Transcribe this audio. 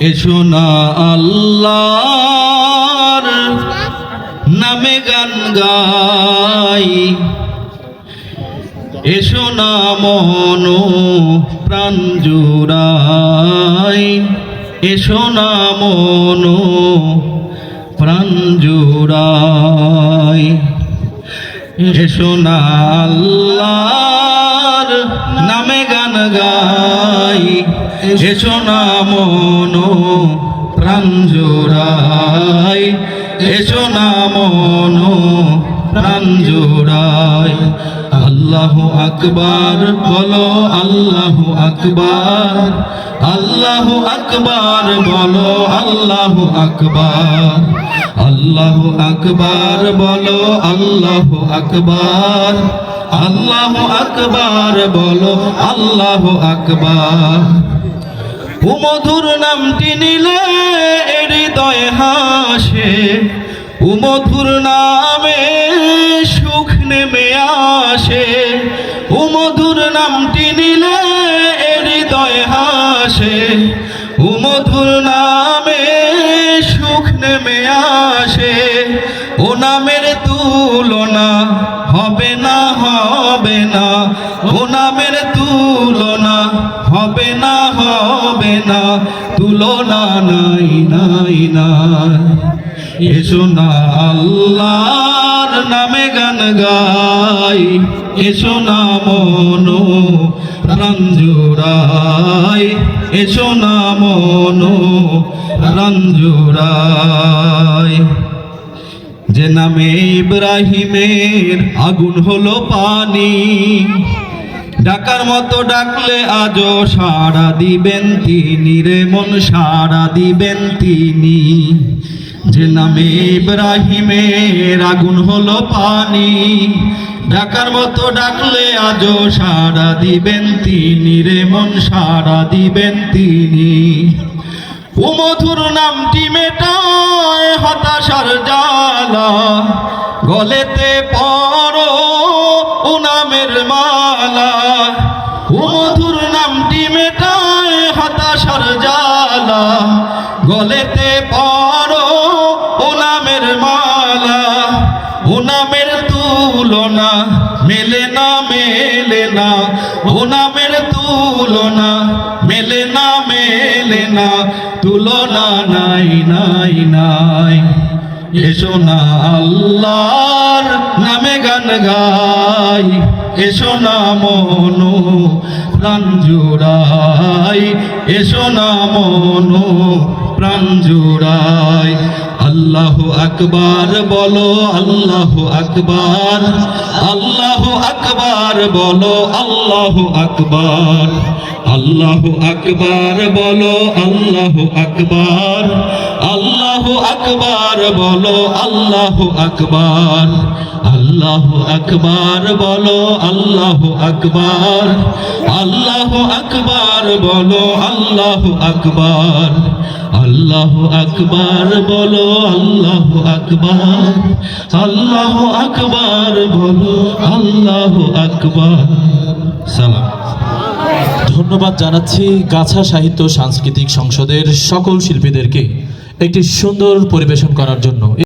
এসো না আল্লাহর নামে গান গাই, এসো না মন প্রাণ জুড়াই, এসো না মন প্রাণ জুড়াই। এসো না আল্লাহর নামে গান গাই, এসো না মন প্রাণ জোড়াই, এসো না মন প্রাণ জোড়াই। আল্লাহু আকবার বলো, আল্লাহু আকবার, আল্লাহু আকবার বলো, আল্লাহু আকবার, আল্লাহু আকবার বলো, আল্লাহু আকবার, আল্লাহু আকবার বলো, আল্লাহু আকবার। ও মধুর নামটি নিলে হৃদয় হাসে, ও মধুর নামে সুখ নেমে আসে, ও মধুর নামটি নিলে হৃদয় হাসে, ও মধুর নামে সুখ নেমে আসে। ও নামের তুলনা হবে না, হবে না, ও নামের তুলনা হবে না, হবে না, তুলনা নাই নাই নাই। এসো না আল্লাহর নামে গান গাই, এসো না মন প্রাণ জোড়াই, এসো না মন প্রাণ জোড়াই। যে নামে ইব্রাহিমের আগুন হলো পানি, ডাকার মতো ডাকলে আজও সাড়া দিবেন তিনি রে মন, সাড়া দিবেন তিনি। যে নামে ইব্রাহিমের আগুন হলো পানি, ডাকার মতো ডাকলে আজও সাড়া দিবেন তিনি রে মন, সাড়া দিবেন তিনি। ও মধুর নামটি মেটায় হতাশার জ্বালা, গলেতে পরো ও নামের মালা। ও মধুর নামটি মেটায় হতাশার জ্বালা, গলেতে পরো ও নামের মালা। ও নামের তুলনা মেলে না, মেলে না, ও নামের তুলনা মেলে না, মেলে না, তুলনা নাই নাই নাই। এসো না আল্লাহর নামে গান গাই, এসো না মন প্রাণ জোড়াই, এসো না মন প্রাণ জোড়াই। আল্লাহু আকবার বলো, আল্লাহু আকবার, আল্লাহু আকবার বলো, আল্লাহু আকবার, আল্লাহু আকবার বলো, আল্লাহু আকবার, আল্লাহু আকবার বলো, আল্লাহু আকবার, আল্লাহু আকবার বলো, আল্লাহু আকবার, আল্লাহু আকবার বলো, আল্লাহু আকবার, আল্লাহু আকবার বলো, আল্লাহু আকবার, আল্লাহু আকবার বলো, আল্লাহু আকবার। সালাম। ধন্যবাদ জানাচ্ছি গাছা সাহিত্য সাংস্কৃতিক সংসদের সকল শিল্পীদেরকে একটি সুন্দর পরিবেশন করার জন্য।